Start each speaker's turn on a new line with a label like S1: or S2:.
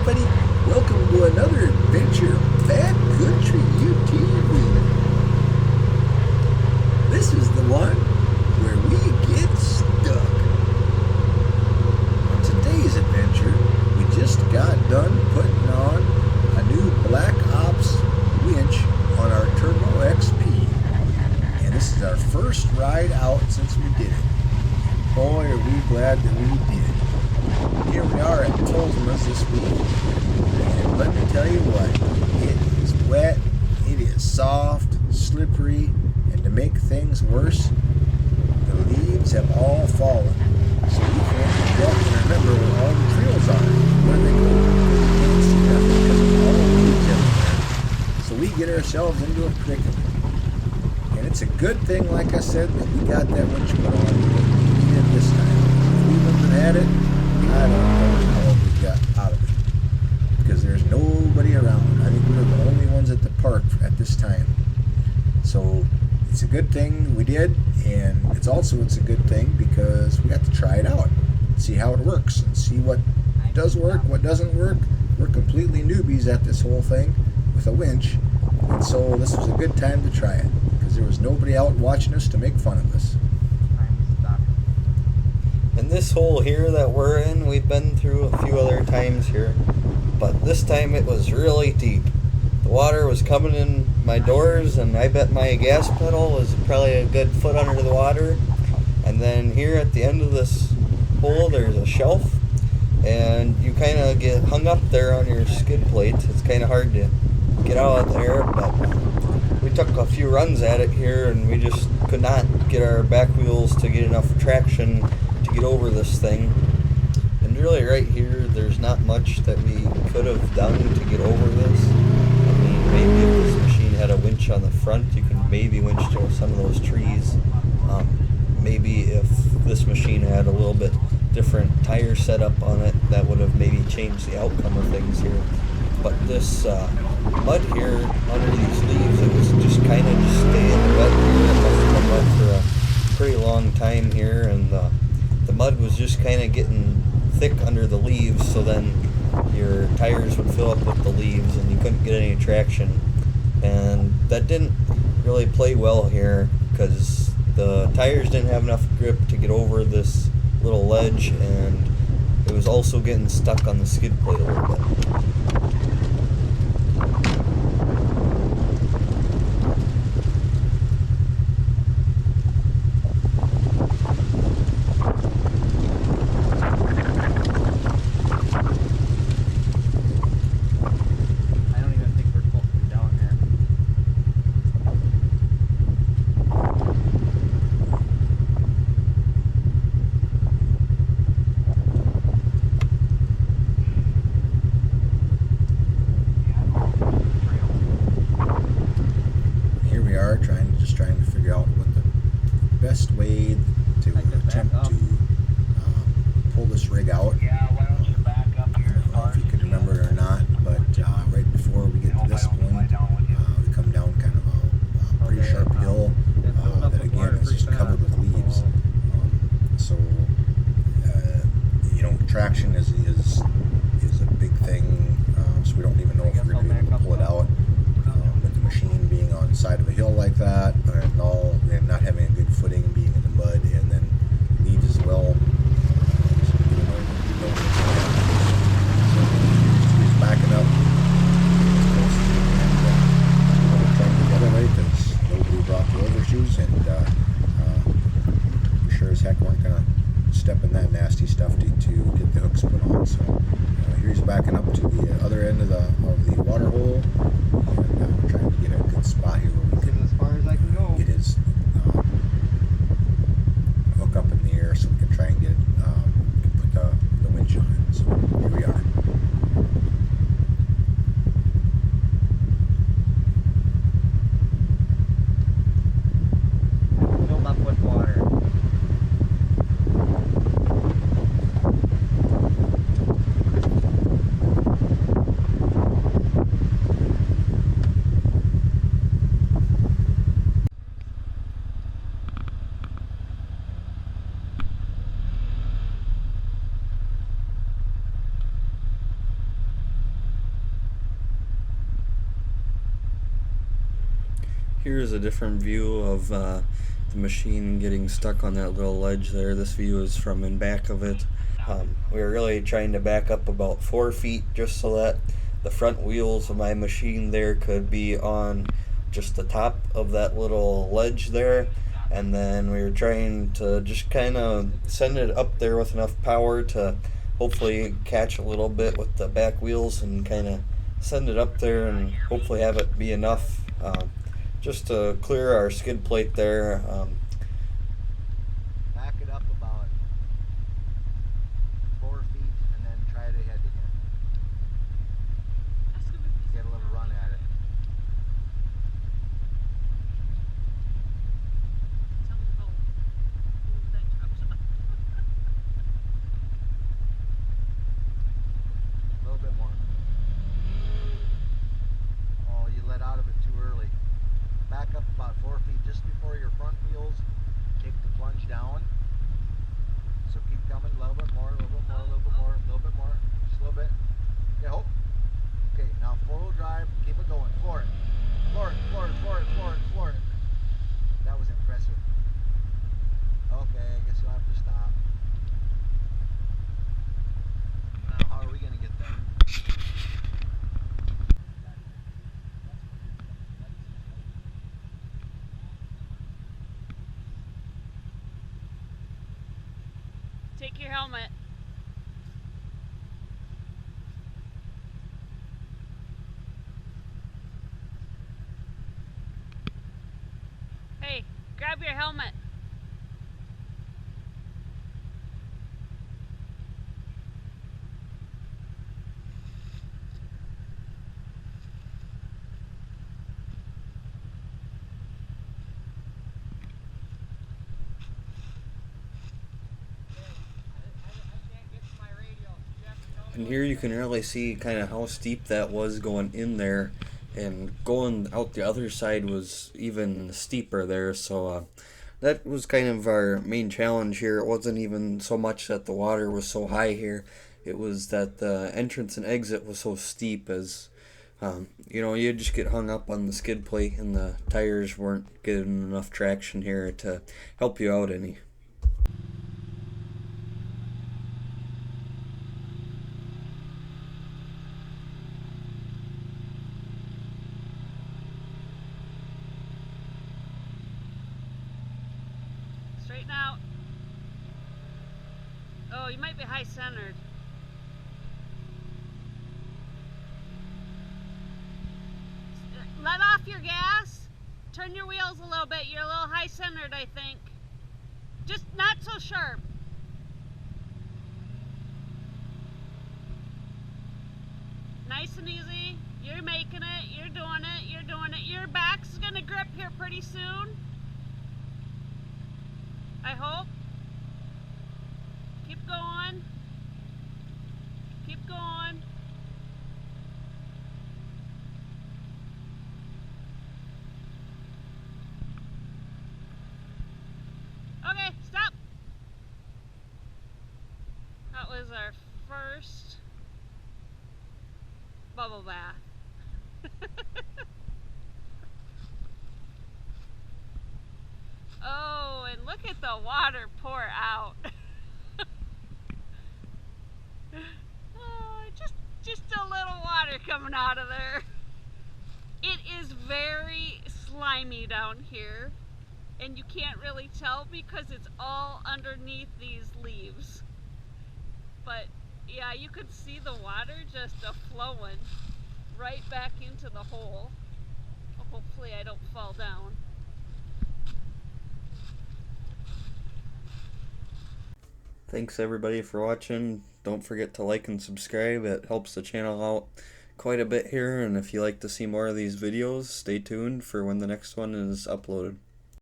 S1: everybody, welcome to another adventure Backcountry UTV. This is the one where we get stuck. On today's adventure, we just got done putting on a new Black Ops winch on our Turbo XP. And this is our first ride out since we did it. Boy, are we glad that we did. Here we are at Tolsma's this week, and let me tell you what, it is wet, it is soft, slippery, and to make things worse, the leaves have all fallen, so we can't get and remember where all the trails are, where they go, because we can't see nothing because of all the leaves everywhere. So we get ourselves into a predicament, and it's a good thing, like I said, that we got that winch put on, because we need it this time. If we wouldn't have had it, I don't know how we got out of it, because there's nobody around. I think we were the only ones at the park at this time. So it's a good thing we did, and it's a good thing because we got to try it out, see how it works, and see what does work, what doesn't work. We're completely newbies at this whole thing with a winch, and so this was a good time to try it, because there was nobody out watching us to make fun of us.
S2: And this hole here that we're in, we've been through a few other times here, but this time it was really deep. The water was coming in my doors, and I bet my gas pedal was probably a good foot under the water. And then here at the end of this hole, there's a shelf, and you kind of get hung up there on your skid plate. It's kind of hard to get out of there, but we took a few runs at it here, and we just could not get our back wheels to get enough traction to get over this thing. And really right here, there's not much that we could have done to get over this. I mean, maybe if this machine had a winch on the front, you can maybe winch to some of those trees. Maybe if this machine had a little bit different tire setup on it, that would have maybe changed the outcome of things here. But this mud here under these leaves, it was just kind of just staying wet here. It must have been wet for a pretty long time here, and the mud was just kind of getting thick under the leaves, so then your tires would fill up with the leaves and you couldn't get any traction. And that didn't really play well here, because the tires didn't have enough grip to get over this little ledge, and it was also getting stuck on the skid plate a little bit.
S1: Trying to figure out what the best way to attempt to pull this rig out. I don't know if you can remember it or not, but right before we get to this point, we come down kind of a pretty sharp hill that again is just covered with leaves. So you know, traction is a big thing. So we don't even know if we're going to be able to pull it out. With the machine being on the side of a hill like that, and not having a good footing, being in the mud, and then leaves as well. So he's backing up as close as he can. We're trying to get it right, because nobody brought the overshoes, and we sure as heck weren't going to step in that nasty stuff to get the hooks put on. So here he's backing up to the other end of the water hole. We're trying to get a good spot here where we can,
S2: as far as I can go,
S1: get his hook up in the air, so we can try and get it, put the winch on it. So here we are.
S2: Filled up with water. Here's a different view of the machine getting stuck on that little ledge there. This view is from in back of it. We were really trying to back up about 4 feet just so that the front wheels of my machine there could be on just the top of that little ledge there, and then we were trying to just kind of send it up there with enough power to hopefully catch a little bit with the back wheels and kind of send it up there and hopefully have it be enough just to clear our skid plate there.
S1: Back it up about 4 feet and then try to head again. Get a little run at it. A little bit more. Oh, you let out of it too early. Back up about 4 feet just before your front wheels take the plunge down. So keep coming, a little bit more, a little bit more, a little bit more, a little bit more, just a little bit. Okay, hope. Okay, now 4-wheel drive, keep it going. Floor it. Floor it, floor it, floor it, floor it, floor it. That was impressive. Okay, I guess you'll have to stop. Now, how are we going to get there?
S3: Take your helmet. Hey, grab your helmet.
S2: And here you can really see kind of how steep that was going in there, and going out the other side was even steeper there. So that was kind of our main challenge here. It wasn't even so much that the water was so high here, it was that the entrance and exit was so steep. As you know, you just get hung up on the skid plate and the tires weren't getting enough traction here to help you out any.
S3: Straighten out. Oh, you might be high centered. Let off your gas. Turn your wheels a little bit. You're a little high centered, I think. Just not so sharp. Nice and easy. You're making it. You're doing it. You're doing it. Your back's gonna grip here pretty soon, I hope. Keep going. Keep going. Okay, stop. That was our first bubble bath. Oh, and look at the water pour out. Oh, just a little water coming out of there. It is very slimy down here, and you can't really tell because it's all underneath these leaves. But yeah, you could see the water just flowing right back into the hole. Hopefully I don't fall down.
S2: Thanks everybody for watching. Don't forget to like and subscribe. It helps the channel out quite a bit here, and if you like to see more of these videos, stay tuned for when the next one is uploaded.